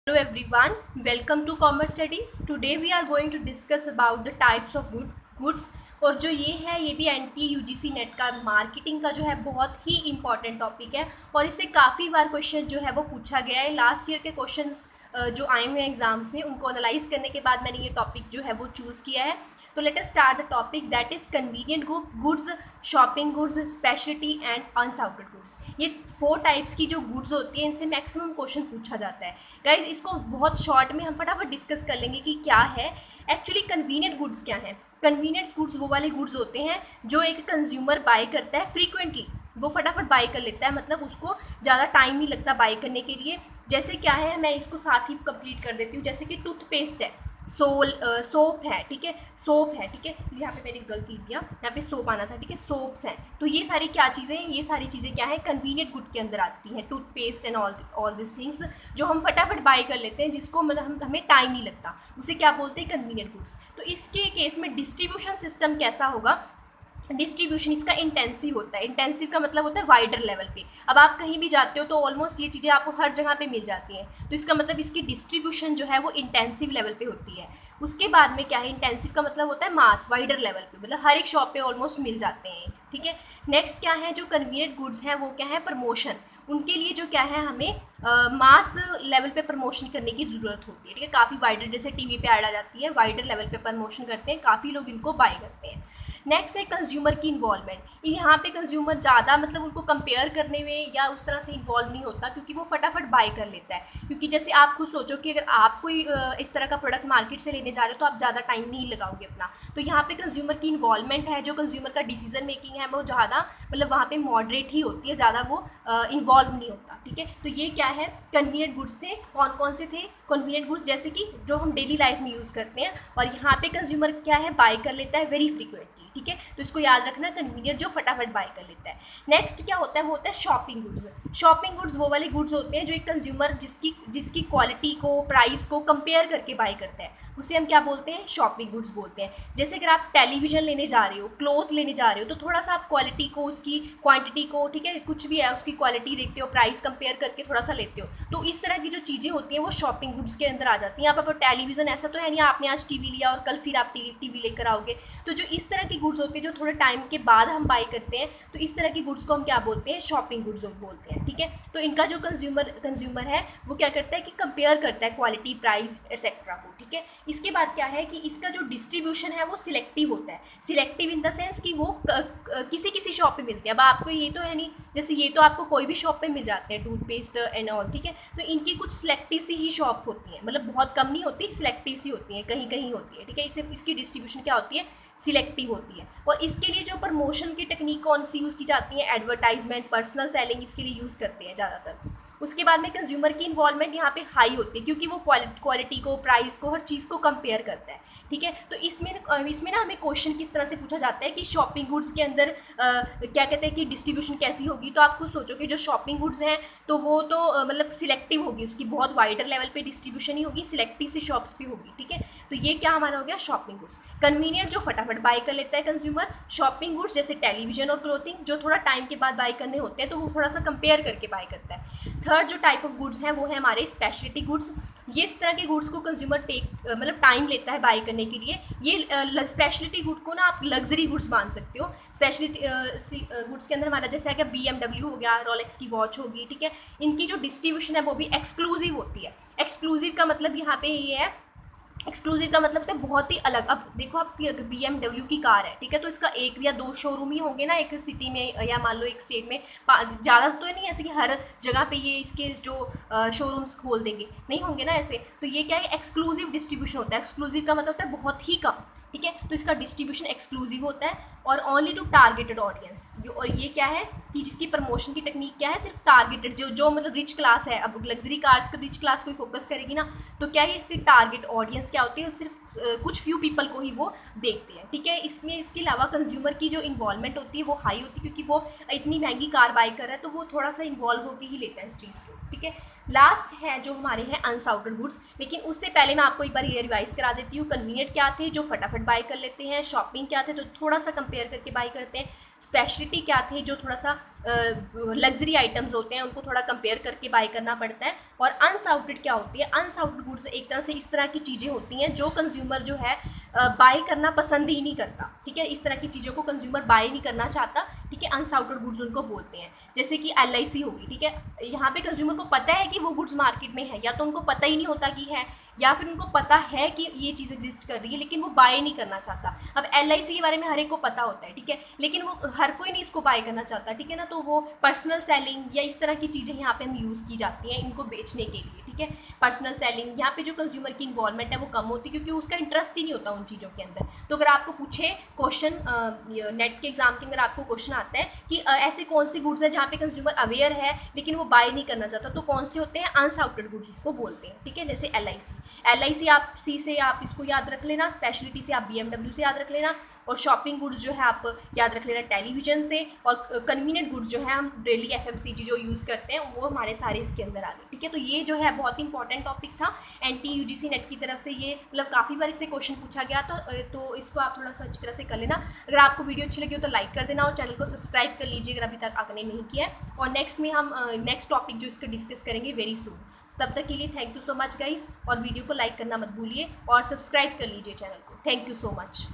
Hello everyone, welcome to Commerce Studies. Today we are going to discuss about the types of goods और जो ये है ये भी एनटी यूजीसी नेट का मार्केटिंग का जो है बहुत ही इम्पॉर्टेंट टॉपिक है और इससे काफ़ी बार क्वेश्चन जो है वो पूछा गया है। लास्ट ईयर के क्वेश्चंस जो आए हुए हैं एग्जाम्स में उनको एनालाइज करने के बाद मैंने ये टॉपिक जो है वो चूज़ किया है। तो let us start the topic that is convenient goods, shopping goods, speciality and unsorted goods. ये 4 टाइप्स की जो गुड्स होती हैं इनसे मैक्सिमम क्वेश्चन पूछा जाता है। गाइज इसको बहुत शॉर्ट में हम फटाफट डिस्कस कर लेंगे कि क्या है एक्चुअली कन्वीनियंट गुड्स क्या है। कन्वीनियंट गुड्स वो वाले गुड्स होते हैं जो एक कंज्यूमर बाय करता है फ्रीक्वेंटली, वो फटाफट बाय कर लेता है, मतलब उसको ज़्यादा टाइम नहीं लगता बाय करने के लिए। जैसे क्या है, मैं इसको साथ ही कंप्लीट कर देती हूँ। जैसे कि टूथपेस्ट है, सोप है, ठीक है, सोप है, ठीक है, यहाँ पे मैंने गलती दिया, यहाँ पे सोप आना था, ठीक है, सोप्स हैं। तो ये सारी क्या चीज़ें हैं, ये सारी चीज़ें क्या है कन्वीनियंट गुड के अंदर आती हैं। Toothpaste and all this things जो हम फटाफट बाय कर लेते हैं, जिसको मतलब हमें टाइम नहीं लगता, उसे क्या बोलते हैं कन्वीनियंट गुड्स। तो इसके केस में डिस्ट्रीब्यूशन सिस्टम कैसा होगा, डिस्ट्रीब्यूशन इसका इंटेंसिव होता है। इंटेंसिव का मतलब होता है वाइडर लेवल पे। अब आप कहीं भी जाते हो तो ऑलमोस्ट ये चीज़ें आपको हर जगह पे मिल जाती हैं, तो इसका मतलब इसकी डिस्ट्रीब्यूशन जो है वो इंटेंसिव लेवल पे होती है। उसके बाद में क्या है, इंटेंसिव का मतलब होता है मास, वाइडर लेवल पे, मतलब हर एक शॉप पे ऑलमोस्ट मिल जाते हैं, ठीक है। नेक्स्ट क्या है, जो कन्वीनियंट गुड्स हैं वो क्या है प्रमोशन। उनके लिए जो क्या है हमें मास लेवल पे प्रमोशन करने की ज़रूरत होती है, ठीक है। काफ़ी वाइडर, जैसे टीवी पे ऐड आ जाती है, वाइडर लेवल पे प्रमोशन करते हैं, काफ़ी लोग इनको बाय करते हैं। नेक्स्ट है कंज्यूमर की इन्वॉल्वमेंट। यहाँ पे कंज्यूमर ज़्यादा मतलब उनको कंपेयर करने में या उस तरह से इन्वॉल्व नहीं होता, क्योंकि वो फटाफट बाय कर लेता है। क्योंकि जैसे आप खुद सोचो कि अगर आप कोई इस तरह का प्रोडक्ट मार्केट से लेने जा रहे हो तो आप ज़्यादा टाइम नहीं लगाओगे अपना। तो यहाँ पे कंज्यूमर की इन्वॉल्वमेंट है, जो कंज्यूमर का डिसीजन मेकिंग है वो ज़्यादा मतलब वहाँ पे मॉडरेट ही होती है, ज़्यादा वो इन्वॉल्व नहीं होता, ठीक है। तो ये क्या है कन्वीनियंट गुड्स थे। कौन कौन से थे कन्वीनियंट गुड्स, जैसे कि जो हम डेली लाइफ में यूज़ करते हैं, और यहाँ पे कंज्यूमर क्या है बाय कर लेता है वेरी फ्रीक्वेंटली, ठीक है। तो इसको याद रखना, कन्वीनियंट जो फटाफट बाय कर लेता है। नेक्स्ट क्या होता है, वो होता है शॉपिंग गुड्स। शॉपिंग गुड्स वो वाले गुड्स होते हैं जो एक कंज्यूमर जिसकी क्वालिटी को, प्राइस को कंपेयर करके बाय करता है, उसे हम क्या बोलते हैं शॉपिंग गुड्स बोलते हैं। जैसे अगर आप टेलीविजन लेने जा रहे हो, क्लॉथ लेने जा रहे हो, तो थोड़ा सा आप क्वालिटी को, उसकी क्वांटिटी को, ठीक है, कुछ भी है उसकी क्वालिटी देखते हो, प्राइस कंपेयर करके थोड़ा सा लेते हो। तो इस तरह की जो चीज़ें होती हैं वो शॉपिंग गुड्स के अंदर आ जाती हैं। आप टेलीविजन ऐसा तो है नहीं आपने आज टीवी लिया और कल फिर आप टीवी लेकर आओगे। तो जो इस तरह की गुड्स होती है जो थोड़े टाइम के बाद हम बाय करते हैं, तो इस तरह की गुड्स को हम क्या बोलते हैं शॉपिंग गुड्स बोलते हैं, ठीक है। तो इनका जो कंज्यूमर है वो क्या करता है कि कंपेयर करता है क्वालिटी, प्राइस एक्सेट्रा को, ठीक है। इसके बाद क्या है कि इसका जो डिस्ट्रीब्यूशन है वो सिलेक्टिव होता है। सिलेक्टिव इन द सेंस कि वो किसी किसी शॉप पे मिलते हैं। अब आपको ये तो है नहीं, जैसे ये तो आपको कोई भी शॉप पे मिल जाते हैं टूथपेस्ट एंड ऑल, ठीक है। तो इनकी कुछ सिलेक्टिव सी ही शॉप होती हैं, मतलब बहुत कम नहीं होती, सिलेक्टिव सी होती हैं, कहीं कहीं होती है, ठीक है। इसकी डिस्ट्रीब्यूशन क्या होती है सिलेक्टिव होती है। और इसके लिए जो प्रमोशन की टेक्निक कौन सी यूज़ की जाती है, एडवर्टाइजमेंट, पर्सनल सेलिंग, इसके लिए यूज़ करते हैं ज़्यादातर। उसके बाद में कंज्यूमर की इन्वॉल्वमेंट यहाँ पे हाई होती है, क्योंकि वो क्वालिटी को, प्राइस को, हर चीज़ को कंपेयर करता है, ठीक है। तो इसमें ना हमें क्वेश्चन किस तरह से पूछा जाता है कि शॉपिंग गुड्स के अंदर क्या कहते हैं कि डिस्ट्रीब्यूशन कैसी होगी। तो आप खुद सोचो कि जो शॉपिंग गुड्स हैं तो वो तो मतलब सिलेक्टिव होगी, उसकी बहुत वाइडर लेवल पे डिस्ट्रीब्यूशन ही होगी, सिलेक्टिव सी शॉप्स भी होगी, ठीक है। तो ये क्या हमारा हो गया शॉपिंग गुड्स। कन्वीनियंट जो फटाफट बाय कर लेता है कंज्यूमर। शॉपिंग गुड्स जैसे टेलीविजन और क्लोथिंग जो थोड़ा टाइम के बाद बाय करने होते हैं, तो वो थोड़ा सा कंपेयर करके बाय करता है। थर्ड जो टाइप ऑफ गुड्स हैं वो है हमारे स्पेशलिटी गुड्स। ये इस तरह के गुड्स को कंज्यूमर मतलब टाइम लेता है बाय करने के लिए। ये स्पेशलिटी गुड को ना आप लग्जरी गुड्स मान सकते हो। स्पेशलिटी गुड्स के अंदर हमारा जैसे है कि BMW हो गया, रोलेक्स की वॉच होगी, ठीक है। इनकी जो डिस्ट्रीब्यूशन है वो भी एक्सक्लूसिव होती है। एक्सक्लूसिव का मतलब यहाँ पे ये है, एक्सक्लूसिव का मतलब है बहुत ही अलग। अब देखो आप BMW की कार है, ठीक है, तो इसका 1 या 2 शोरूम ही होंगे ना एक सिटी में, या मान लो एक स्टेट में, ज़्यादा तो नहीं ऐसे कि हर जगह पे ये इसके जो शोरूम्स खोल देंगे, नहीं होंगे ना ऐसे। तो ये क्या है एक्सक्लूसिव डिस्ट्रीब्यूशन होता है। एक्सक्लूसिव का मतलब होता है बहुत ही कम, ठीक है। तो इसका डिस्ट्रीब्यूशन एक्सक्लूसिव होता है और ओनली टू टारगेटेड ऑडियंस। और ये क्या है कि जिसकी प्रमोशन की टेक्निक क्या है, सिर्फ टारगेटेड जो मतलब रिच क्लास है। अब लग्जरी कार्स का रिच क्लास कोई फोकस करेगी ना, तो क्या है इसकी टारगेट ऑडियंस क्या होती है, सिर्फ कुछ फ्यू पीपल को ही वो देखते हैं, ठीक है। इसमें इसके अलावा कंज्यूमर की जो इन्वॉल्वमेंट होती है वो हाई होती है, क्योंकि वो इतनी महंगी कार बाय कर रहा है तो वो थोड़ा सा इन्वॉल्व होकर ही लेता है इस चीज़ को, ठीक है। लास्ट है जो हमारे हैं अनसॉर्टेड गुड्स। लेकिन उससे पहले मैं आपको एक बार ये रिवाइज करा देती हूँ। कन्वीनियंट क्या थे, जो फटाफट बाय कर लेते हैं। शॉपिंग क्या थे, तो थोड़ा सा कंपेयर करके बाय करते हैं। स्पेशलिटी क्या थे, जो थोड़ा सा लग्जरी आइटम्स होते हैं उनको थोड़ा कंपेयर करके बाय करना पड़ता है। और अनसाउटेड क्या होती है, अनसाउटेड गुड्स एक तरह से इस तरह की चीज़ें होती हैं जो कंज्यूमर जो है बाय करना पसंद ही नहीं करता, ठीक है, इस तरह की चीज़ों को कंज्यूमर बाय नहीं करना चाहता, ठीक है, अनसाउटेड गुड्स उनको बोलते हैं। जैसे कि LIC होगी, ठीक है, यहाँ पे कंज्यूमर को पता है कि वो गुड्स मार्केट में है, या तो उनको पता ही नहीं होता कि है, या फिर उनको पता है कि ये चीज़ एग्जिस्ट कर रही है लेकिन वो बाय नहीं करना चाहता। अब LIC के बारे में हर एक को पता होता है, ठीक है, लेकिन वो हर कोई नहीं इसको बाय करना चाहता, ठीक है ना, तो वो पर्सनल सेलिंग या इस तरह की चीज़ें यहाँ पे हम यूज़ की जाती हैं इनको बेचने के लिए, ठीक है। पर्सनल सेलिंग यहाँ पे जो कंज्यूमर की इन्वॉल्वमेंट है वो कम होती है, क्योंकि उसका इंटरेस्ट ही नहीं होता उन चीज़ों के अंदर। तो अगर आपको पूछे क्वेश्चन, नेट के एग्जाम के अंदर आपको क्वेश्चन आता है कि ऐसे कौन सी गुड्स है जहाँ पे कंज्यूमर अवेयर है लेकिन वो बाय नहीं करना चाहता, तो कौन से होते हैं, अनसाउटेड गुड्स उसको बोलते हैं, ठीक है। जैसे LIC आप सी से आप इसको याद रख लेना, स्पेशलिटी से आप BMW से याद रख लेना, और शॉपिंग गुड्स जो है आप याद रख लेना टेलीविजन से, और कन्वीनियंट गुड्स जो है हम डेली FMCG जो यूज़ करते हैं वो हमारे सारे इसके अंदर आ गए, ठीक है। तो ये जो है बहुत इंपॉर्टेंट टॉपिक था, NTE UGC नेट की तरफ से ये मतलब काफ़ी बार इससे क्वेश्चन पूछा गया, तो इसको आप थोड़ा सा अच्छी तरह से कर लेना। अगर आपको वीडियो अच्छी लगी हो तो लाइक कर देना और चैनल को सब्सक्राइब कर लीजिए अगर अभी तक आपने नहीं किया है। और नेक्स्ट में हम नेक्स्ट टॉपिक जो इसका डिस्कस करेंगे वेरी सून। तब तक के लिए thank you so much guys, और वीडियो को लाइक करना मत भूलिए और सब्सक्राइब कर लीजिए चैनल को। Thank you so much.